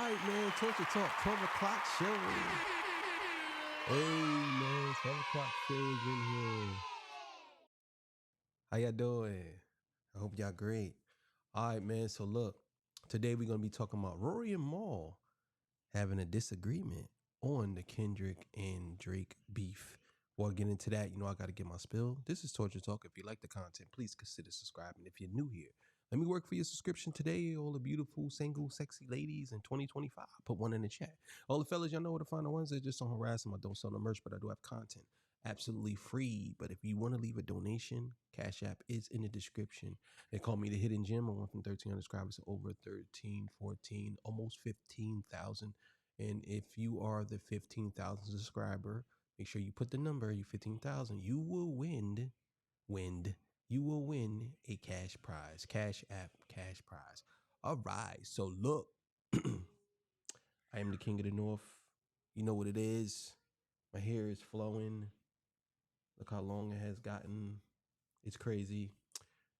right, man. Torture Talk, 12 o'clock show. Hey, man. 12 o'clock show is in here. How y'all doing? I hope y'all great. All right, man. So look, today we're going to be talking about Rory and Maul having a disagreement on the Kendrick and Drake beef. Before I get into that, you know, I got to get my spill. This is Torture Talk. If you like the content, please consider subscribing. If you're new here, let me work for your subscription today. All the beautiful, single, sexy ladies in 2025. Put one in the chat. All the fellas, y'all know where to find the ones that just don't harass them. I don't sell no merch, but I do have content. Absolutely free. But if you want to leave a donation, Cash App is in the description. They call me the Hidden Gem. I went from 1,300 subscribers to over 13, 14, almost 15,000. And if you are the 15,000 subscriber, make sure you put the number, you 15,000. You will win. You will win a cash prize. Cash App, cash prize. All right. So look, I am the king of the north. You know what it is. My hair is flowing. Look how long it has gotten. It's crazy.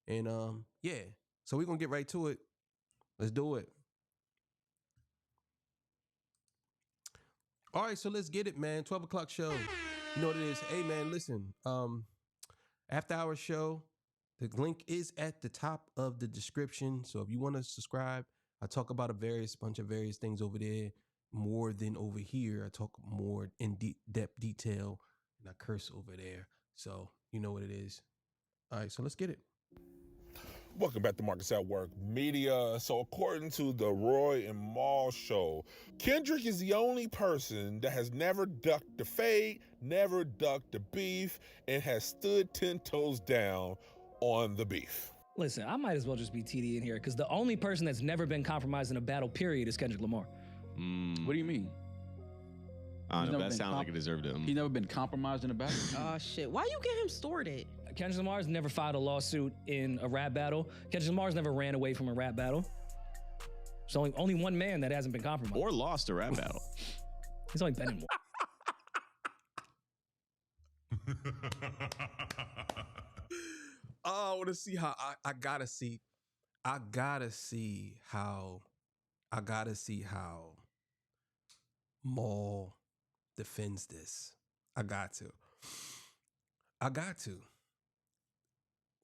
And yeah. So we're gonna get right to it. Let's do it. All right, so let's get it, man. 12 o'clock show. You know what it is. Hey, man, listen. After our show, the link is at the top of the description. So if you want to subscribe, I talk about a bunch of various things over there more than over here. I talk more in depth detail, and I curse over there. So you know what it is. All right, so let's get it. Welcome back to Marcus at Work Media. So according to the Roy and Maul show, Kendrick is the only person that has never ducked the fade, never ducked the beef, and has stood 10 toes down on the beef. Listen, I might as well just be TD in here because the only person that's never been compromised in a battle, period, is Kendrick Lamar. What do you mean? I don't know. That sounds like it deserved him. He never been compromised in a battle? Oh, shit. Why you get him sorted? Kendrick Lamar's never filed a lawsuit in a rap battle. Kendrick Lamar's never ran away from a rap battle. There's only one man that hasn't been compromised. Or lost a rap battle. He's only been in one. Oh, I want to see how I gotta see how Maul defends this. I got to.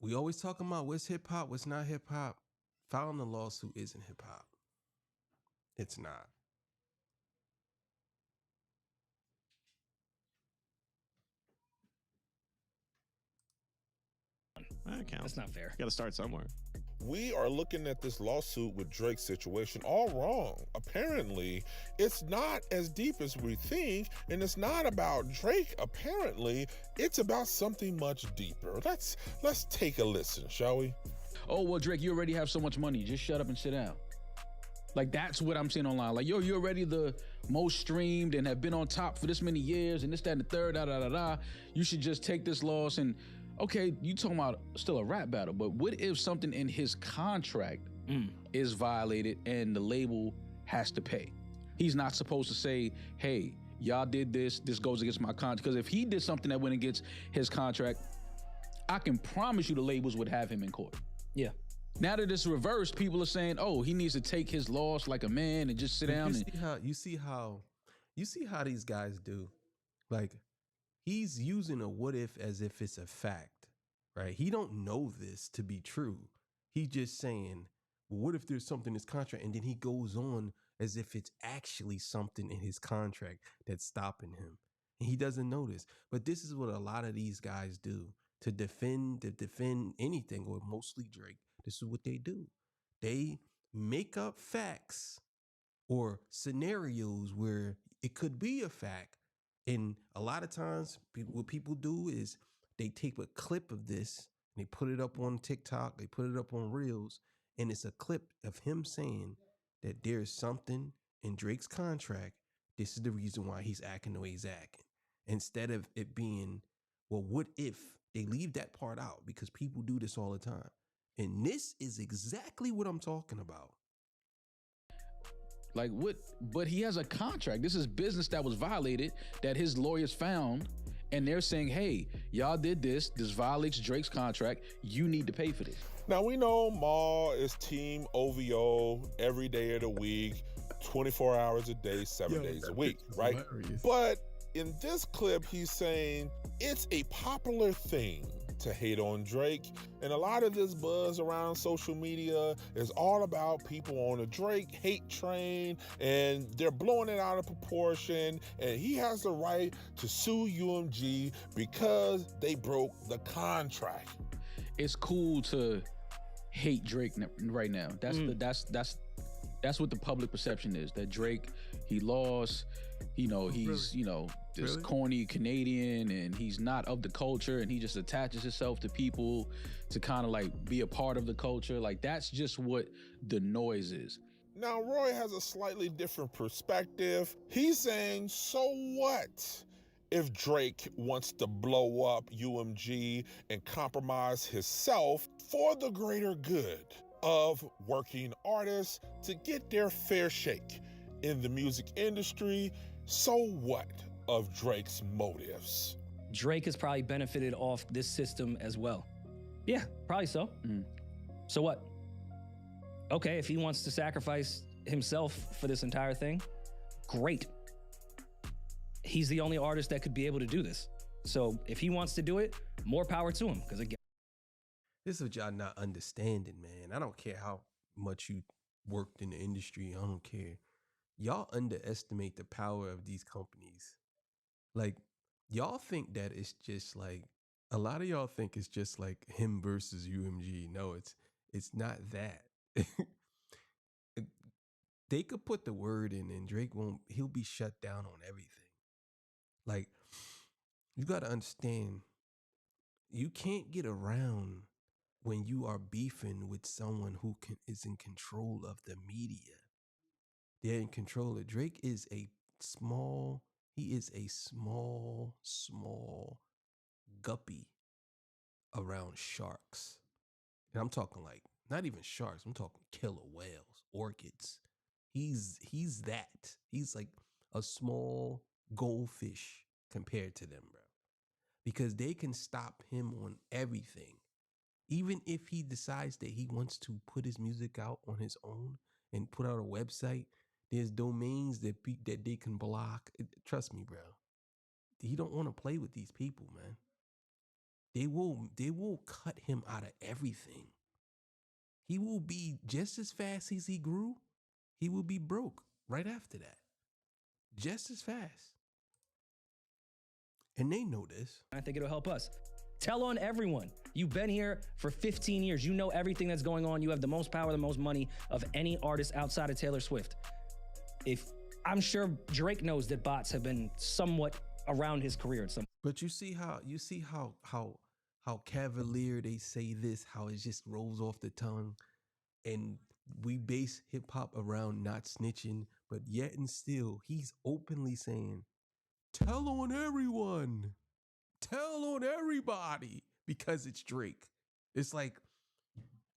We always talking about what's hip hop, what's not hip hop. Filing the lawsuit isn't hip hop. It's not. That counts. That's not fair. Got to start somewhere. We are looking at this lawsuit with Drake's situation all wrong. Apparently, it's not as deep as we think, and it's not about Drake. Apparently, it's about something much deeper. Let's take a listen, shall we? Oh, well, Drake, you already have so much money. Just shut up and sit down. Like, that's what I'm seeing online. Like, yo, you're already the most streamed and have been on top for this many years and this, that, and the third, da-da-da-da. You should just take this loss and... Okay, you talking about still a rap battle, but what if something in his contract is violated and the label has to pay? He's not supposed to say, hey, y'all did this goes against my contract. Because if he did something that went against his contract, I can promise you the labels would have him in court. Yeah. Now that it's reversed, people are saying, oh, he needs to take his loss like a man and just sit down. You see how these guys do. Like, he's using a what if as if it's a fact, right? He don't know this to be true. He's just saying, well, what if there's something in his contract? And then he goes on as if it's actually something in his contract that's stopping him. And he doesn't know this. But this is what a lot of these guys do to defend anything, or mostly Drake. This is what they do. They make up facts or scenarios where it could be a fact. And a lot of times what people do is they take a clip of this and they put it up on TikTok, they put it up on Reels, and it's a clip of him saying that there's something in Drake's contract. This is the reason why he's acting the way he's acting. Instead of it being, well, what if they leave that part out? Because people do this all the time. And this is exactly what I'm talking about. Like what? But he has a contract. This is business that was violated that his lawyers found, and they're saying, hey, y'all did this. This violates Drake's contract. You need to pay for this. Now, we know Maul is team OVO every day of the week. 24 hours a day, 7 days a week, right? Hilarious. But in this clip, he's saying it's a popular thing to hate on Drake. And a lot of this buzz around social media is all about people on a Drake hate train, and they're blowing it out of proportion. And he has the right to sue UMG because they broke the contract. It's cool to hate Drake right now. That's what the public perception is. That Drake, he lost. He's this corny Canadian, and he's not of the culture, and he just attaches himself to people to kind of like be a part of the culture. Like, that's just what the noise is. Now, Roy has a slightly different perspective. He's saying, so what if Drake wants to blow up UMG and compromise himself for the greater good of working artists to get their fair shake in the music industry? So what of Drake's motives? Drake has probably benefited off this system as well. Yeah, probably so. So what? Okay, if he wants to sacrifice himself for this entire thing, great. He's the only artist that could be able to do this. So if he wants to do it, more power to him. Because again, This is what y'all not understanding, man. I don't care how much you worked in the industry. I don't care. Y'all underestimate the power of these companies. Like, y'all think that it's just like, a lot of y'all think it's just like him versus UMG. No, it's not that. They could put the word in and Drake he'll be shut down on everything. Like, you got to understand, you can't get around when you are beefing with someone who is in control of the media. They're in control of Drake is a small guppy around sharks. And I'm talking like, not even sharks, I'm talking killer whales, orchids. He's that. He's like a small goldfish compared to them, bro. Because they can stop him on everything. Even if he decides that he wants to put his music out on his own and put out a website, there's domains that they can block. Trust me, bro. He don't want to play with these people, man. They will cut him out of everything. He will be just as fast as he grew. He will be broke right after that. Just as fast. And they know this. I think it'll help us. Tell on everyone. You've been here for 15 years. You know everything that's going on. You have the most power, the most money of any artist outside of Taylor Swift. I'm sure Drake knows that bots have been somewhat around his career at some. But you see how cavalier they say this, how it just rolls off the tongue, and we base hip hop around not snitching, but yet and still he's openly saying, "Tell on everyone, tell on everybody," because it's Drake. It's like,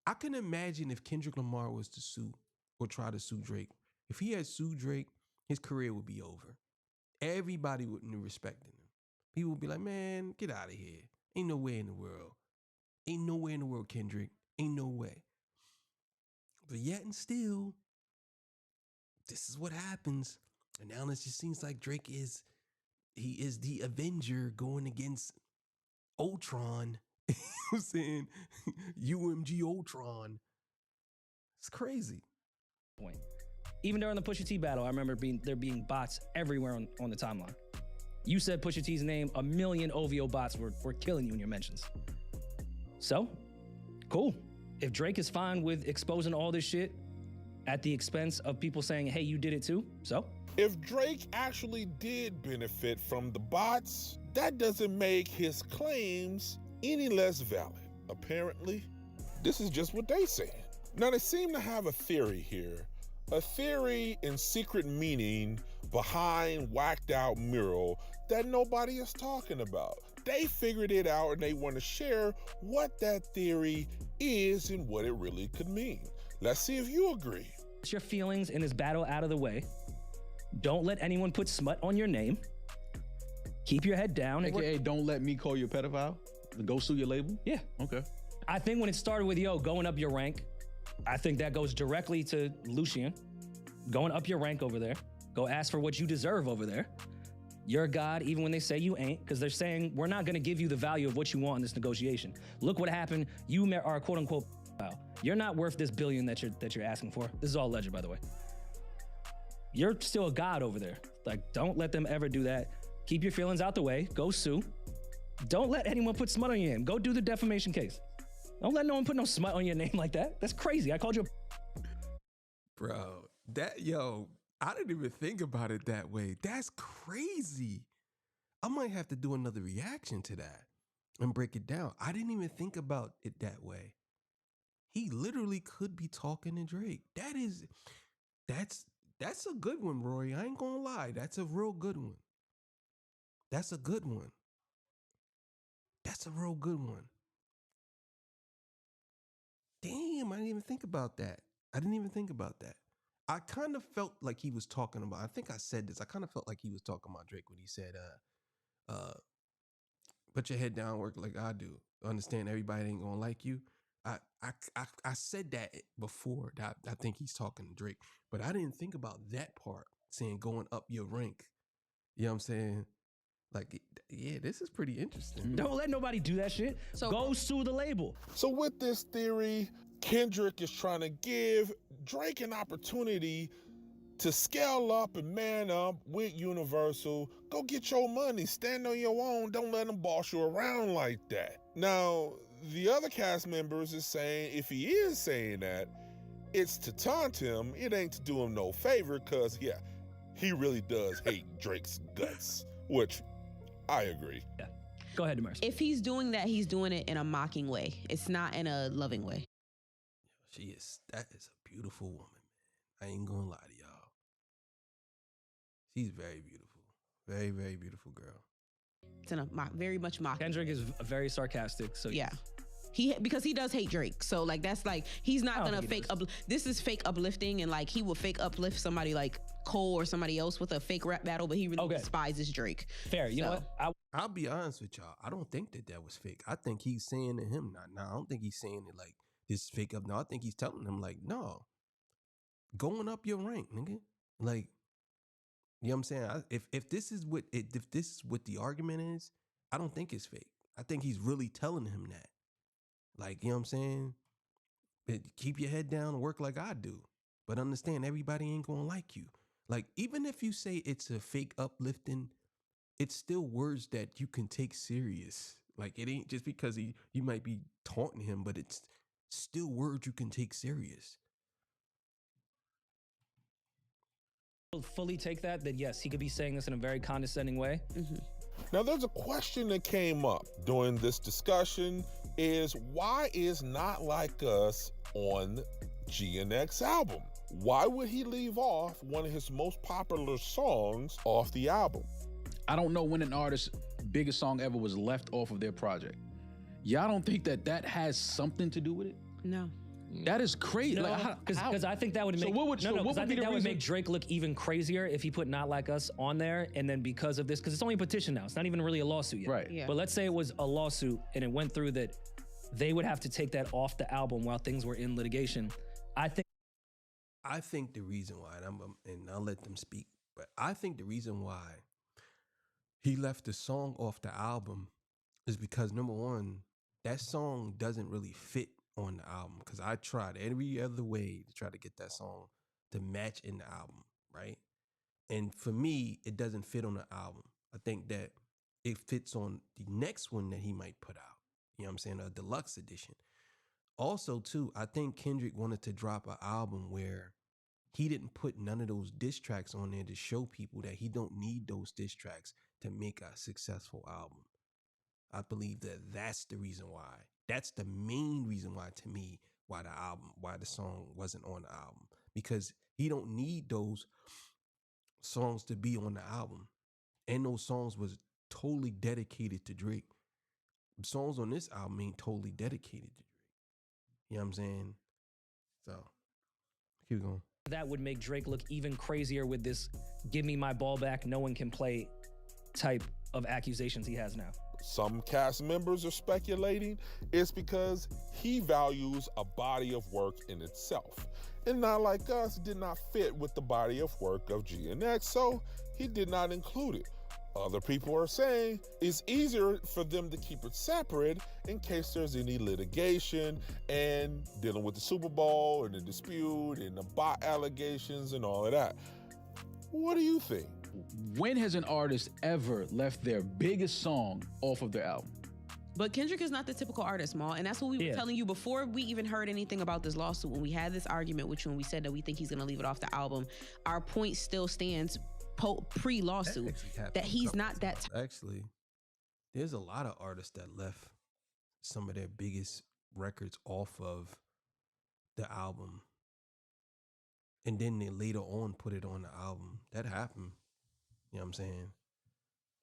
I can imagine if Kendrick Lamar was to sue or try to sue Drake. If he had sued Drake, his career would be over. Everybody wouldn't be respecting him. People would be like, man, get out of here. Ain't no way in the world. Ain't no way in the world, Kendrick. Ain't no way. But yet and still, this is what happens. And now it just seems like Drake is the Avenger going against Ultron. You know what I'm saying? UMG Ultron. It's crazy. Point. Even during the Pusha T battle, I remember there being bots everywhere on the timeline. You said Pusha T's name, 1 million OVO bots were killing you in your mentions. So, cool. If Drake is fine with exposing all this shit at the expense of people saying, hey, you did it too, so? If Drake actually did benefit from the bots, that doesn't make his claims any less valid. Apparently, this is just what they said. Now, they seem to have a theory here. A theory and secret meaning behind whacked out Mural that nobody is talking about. They figured it out and they want to share what that theory is and what it really could mean. Let's see if you agree. Get your feelings in this battle out of the way. Don't let anyone put smut on your name. Keep your head down. AKA, don't let me call you a pedophile. Go sue your label? Yeah. Okay. I think when it started with, going up your rank, I think that goes directly to Lucian. going up your rank over there. Go ask for what you deserve over there. You're a god even when they say you ain't, because they're saying we're not going to give you the value of what you want in this negotiation. Look what happened. You are quote unquote. You're not worth this billion that you're asking for. This is all alleged, by the way. You're still a god over there. Like, don't let them ever do that. Keep your feelings out the way. Go sue. Don't let anyone put smut on your name. Go do the defamation case. Don't let no one put no smut on your name like that. That's crazy. I called you Bro, I didn't even think about it that way. That's crazy. I might have to do another reaction to that and break it down. I didn't even think about it that way. He literally could be talking to Drake. That's a good one, Rory. I ain't gonna lie. That's a real good one. That's a good one. That's a real good one. Damn, I didn't even think about that. I kind of felt like he was talking about, I think I said this, I kind of felt like he was talking about Drake when he said, put your head down, work like I do. Understand everybody ain't gonna like you. I said that before, that I think he's talking to Drake, but I didn't think about that part, saying going up your rank. You know what I'm saying? Like, yeah, this is pretty interesting. Don't let nobody do that shit. So go sue the label. So with this theory, Kendrick is trying to give Drake an opportunity to scale up and man up with Universal. Go get your money, stand on your own, don't let them boss you around like that. Now, the other cast members is saying, if he is saying that, it's to taunt him, it ain't to do him no favor, because, yeah, he really does hate Drake's guts, which I agree. Yeah. Go ahead, Demers. If he's doing that, he's doing it in a mocking way. It's not in a loving way. That is a beautiful woman, man. I ain't gonna lie to y'all. She's very beautiful. Very, very beautiful girl. It's in a very much mocking. Kendrick is very sarcastic, so yeah. Because he does hate Drake. So like that's like he's not gonna fake this is fake uplifting, and like he will fake uplift somebody like Cole or somebody else with a fake rap battle, but he really despises Drake. Fair. You know what? I'll be honest with y'all. I don't think that was fake. I think he's saying to him, I don't think he's saying it like this fake up. No, I think he's telling him like, no, going up your rank, nigga. Like, you know what I'm saying? If this is what the argument is, I don't think it's fake. I think he's really telling him that. Like, you know what I'm saying? Keep your head down and work like I do. But understand, everybody ain't gonna like you. Like, even if you say it's a fake uplifting, it's still words that you can take serious. Like, it ain't just because you might be taunting him, but it's still words you can take serious. Fully take that yes, he could be saying this in a very condescending way. Mm-hmm. Now, there's a question that came up during this discussion is why is Not Like Us on GNX album? Why would he leave off one of his most popular songs off the album? I don't know when an artist's biggest song ever was left off of their project. Y'all don't think that has something to do with it? No. That is crazy. No, because I think that would make would make Drake look even crazier if he put Not Like Us on there, and then because of this, because it's only a petition now, it's not even really a lawsuit yet. Right. Yeah. But let's say it was a lawsuit and it went through that, they would have to take that off the album while things were in litigation. I think the reason why, and I'll let them speak, but I think the reason why he left the song off the album is because, number one, that song doesn't really fit on the album, because I tried every other way to try to get that song to match in the album, right? And for me, it doesn't fit on the album. I think that it fits on the next one that he might put out. You know what I'm saying? A deluxe edition. Also, too, I think Kendrick wanted to drop an album where he didn't put none of those diss tracks on there to show people that he don't need those diss tracks to make a successful album. I believe that that's the reason why. That's the main reason why, to me, why the song wasn't on the album. Because he don't need those songs to be on the album. And those songs was totally dedicated to Drake. Songs on this album ain't totally dedicated to Drake. You know what I'm saying? So, keep going. That would make Drake look even crazier with this give me my ball back, no one can play type of accusations he has now. some cast members are speculating it's because he values a body of work in itself. And Not Like Us did not fit with the body of work of GNX, so he did not include it. Other people are saying it's easier for them to keep it separate in case there's any litigation and dealing with the Super Bowl and the dispute and the bot allegations and all of that. What do you think? When has an artist ever left their biggest song off of their album? But Kendrick is not the typical artist, Maul, and that's what we were telling you before we even heard anything about this lawsuit. When we had this argument with you and we said that we think he's going to leave it off the album, our point still stands pre-lawsuit that he's not that. Actually, there's a lot of artists that left some of their biggest records off of the album, and then they later on put it on the album. That happened. You know what I'm saying?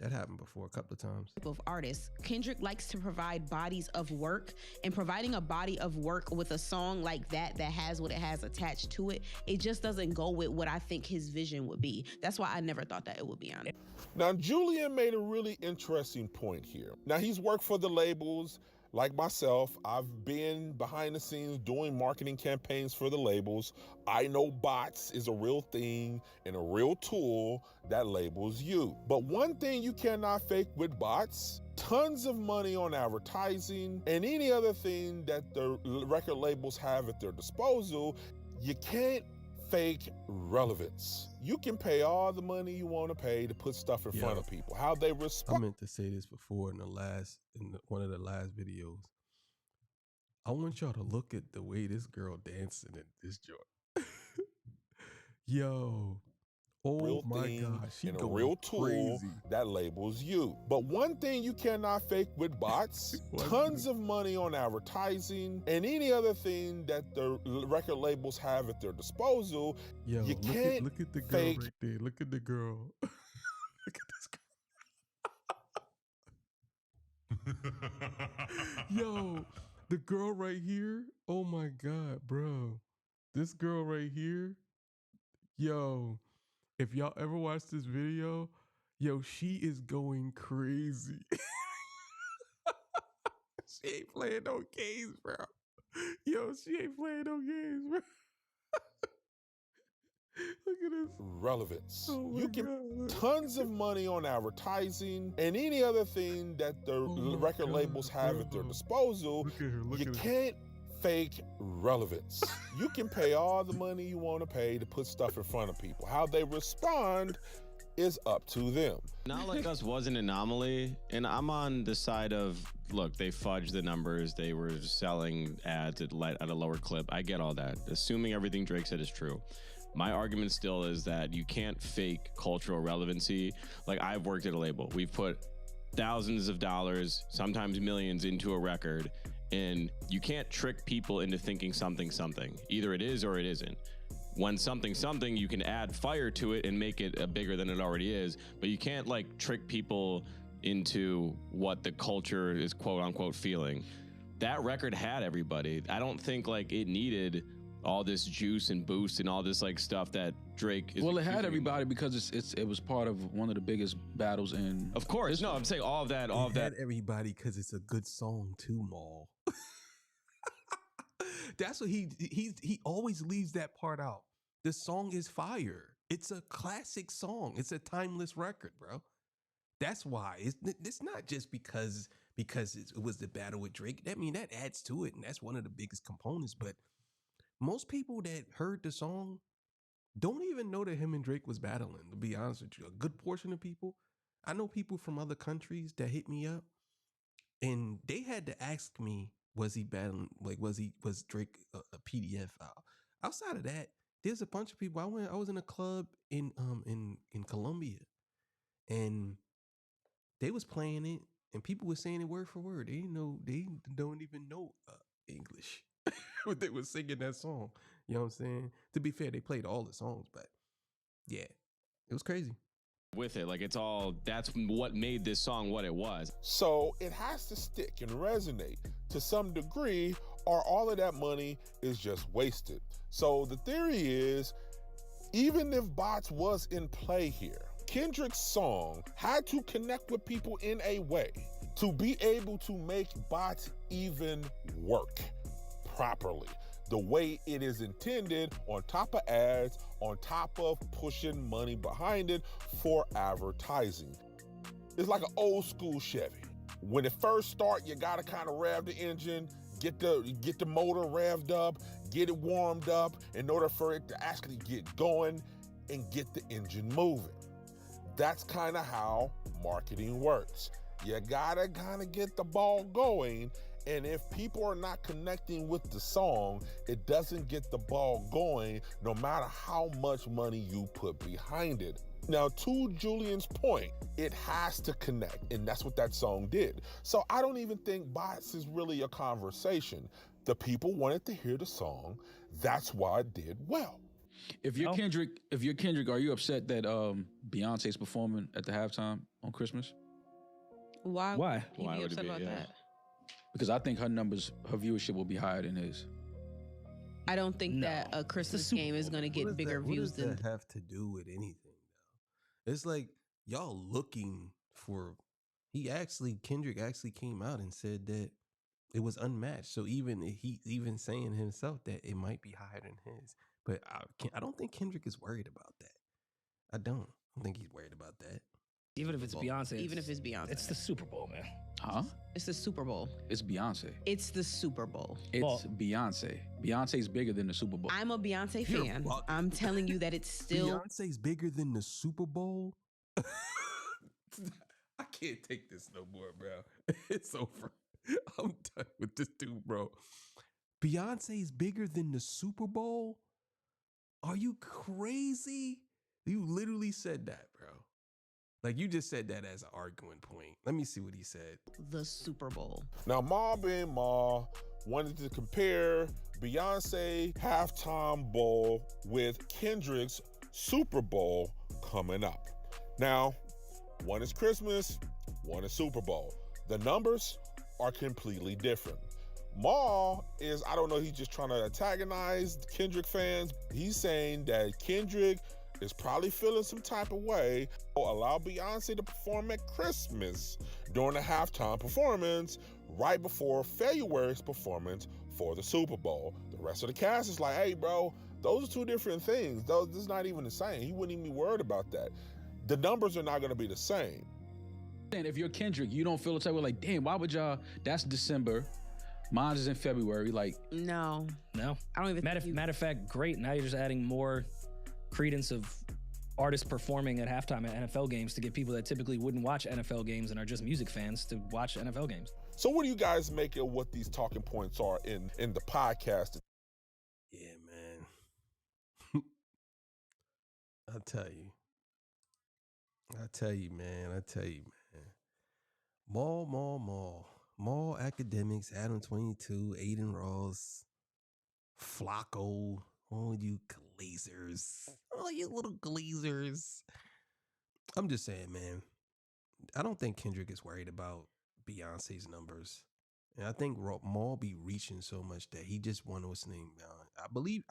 That happened before a couple of times. Of artists, Kendrick likes to provide bodies of work, and providing a body of work with a song like that has what it has attached to it, it just doesn't go with what I think his vision would be. That's why I never thought that it would be on it. Now, Julian made a really interesting point here. Now, he's worked for the labels. Like myself, I've been behind the scenes doing marketing campaigns for the labels. I know bots is a real thing and a real tool that labels use. But one thing you cannot fake with bots, tons of money on advertising and any other thing that the record labels have at their disposal. You can't fake relevance. You can pay all the money you want to pay to put stuff in front of people. How they respond. I meant to say this before in one of the last videos. I want y'all to look at the way this girl dancing in this joint. Yo. Oh real my thing God, she and a going real tool crazy. That labels you. But one thing you cannot fake with bots, tons of money on advertising and any other thing that the record labels have at their disposal. Yo, you can't look at the girl fake. right there. Look at the girl. Look at this girl. Yo, the girl right here. Oh my God, bro. This girl right here. Yo. If y'all ever watch this video, yo, she is going crazy. She ain't playing no games, bro. Yo, she ain't playing no games, bro. Look at this. Relevance. Oh you can tons of money on advertising and any other thing that the record labels have at their disposal. Look at her. Look you at her. can't fake relevance. You can pay all the money you want to pay to put stuff in front of people. How they respond is up to them. Not Like Us was an anomaly, and I'm on the side of, look, they fudged the numbers. They were selling ads at a lower clip. I get all that. Assuming everything Drake said is true. My argument still is that you can't fake cultural relevancy. Like, I've worked at a label. We've put thousands of dollars, sometimes millions, into a record, and you can't trick people into thinking something. Either it is or it isn't. When something, you can add fire to it and make it bigger than it already is, but you can't like trick people into what the culture is quote unquote feeling. That record had everybody. I don't think like it needed all this juice and boost and all this like stuff that Drake is. Well, it had everybody because it was part of one of the biggest battles in. Of course, history. No, I'm saying all of that. It had everybody because it's a good song too, Maul. That's what he always leaves that part out. The song is fire. It's a classic song. It's a timeless record, bro. That's why it's not just because it was the battle with Drake. I mean, that adds to it, and that's one of the biggest components. But most people that heard the song don't even know that him and Drake was battling, to be honest with you. A good portion of people, I know people from other countries that hit me up, and they had to ask me, was he battling? Like, was Drake a PDF file? Outside of that, there's a bunch of people. I was in a club in Colombia, and they was playing it, and people were saying it word for word. They don't even know English. But they were singing that song. You know what I'm saying? To be fair, they played all the songs, but yeah, it was crazy. With it, like that's what made this song what it was. So it has to stick and resonate to some degree, or all of that money is just wasted. So the theory is, even if bots was in play here, Kendrick's song had to connect with people in a way to be able to make bots even work properly, the way it is intended, on top of ads, on top of pushing money behind it for advertising. It's like an old school Chevy. When it first starts, you gotta kind of rev the engine, get the motor revved up, get it warmed up in order for it to actually get going and get the engine moving. That's kind of how marketing works. You gotta kind of get the ball going, and if people are not connecting with the song, it doesn't get the ball going no matter how much money you put behind it. Now, to Julian's point, it has to connect, and that's what that song did. So I don't even think bots is really a conversation. The people wanted to hear the song. That's why it did well. If you're Kendrick, are you upset that Beyonce's performing at the halftime on Christmas? Why? Why You be would it upset be? about Yeah. that? Because I think her viewership will be higher than his. I don't think that a Christmas Super game is Bowl. going to get bigger views What does than. that have to do with anything, though? It's like y'all looking for. Kendrick actually came out and said that it was unmatched. So even saying himself that it might be higher than his. But I don't think Kendrick is worried about that. I don't think he's worried about that. Even if it's Beyonce. Even if it's Beyonce. It's the Super Bowl, man. Huh? It's the Super Bowl. It's Beyonce. It's the Super Bowl. It's Beyonce. Beyonce's bigger than the Super Bowl. I'm a Beyonce You're fan. bugging. I'm telling you that it's still. Beyonce's bigger than the Super Bowl. I can't take this no more, bro. It's over. I'm done with this dude, bro. Beyonce's bigger than the Super Bowl? Are you crazy? You literally said that, bro. Like, you just said that as an arguing point. Let me see what he said. The Super Bowl. Now, Maul being Maul wanted to compare Beyonce halftime bowl with Kendrick's Super Bowl coming up. Now, one is Christmas, one is Super Bowl. The numbers are completely different. Maul is, I don't know, he's just trying to antagonize Kendrick fans. He's saying that Kendrick is probably feeling some type of way. Allow Beyonce to perform at Christmas during the halftime performance right before February's performance for the Super Bowl. The rest of the cast is like, hey, bro, those are two different things. This is not even the same. He wouldn't even be worried about that. The numbers are not going to be the same. And if you're Kendrick, you don't feel the type of like, damn, why would y'all? That's December. Mine is in February. Like, No. No. I don't even Matter of fact, great. Now you're just adding more credence of artists performing at halftime at NFL games to get people that typically wouldn't watch NFL games and are just music fans to watch NFL games. So what do you guys make of what these talking points are in the podcast? Yeah, man. I tell you, man. Maul Academics, Adam 22, Aiden Ross, Flacco, all you glazers. All you little glazers. I'm just saying, man. I don't think Kendrick is worried about Beyonce's numbers. And I think Maul be reaching so much that he just want what's name down.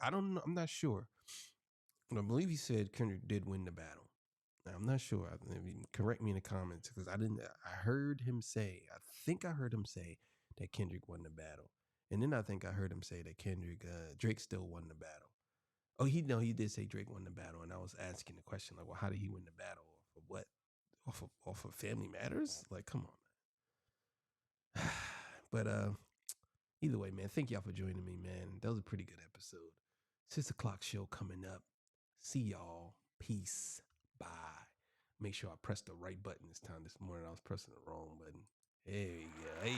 I'm not sure. But I believe he said Kendrick did win the battle. I'm not sure. Correct me in the comments because I heard him say that Kendrick won the battle. And then I think I heard him say that Drake still won the battle. Oh, he did say Drake won the battle. And I was asking the question, like, well, how did he win the battle? Off of what? Off of Family Matters? Like, come on, man. But either way, man, thank y'all for joining me, man. That was a pretty good episode. 6 o'clock show coming up. See y'all. Peace. Bye. Make sure I press the right button this time. This morning I was pressing the wrong button. Hey, hey.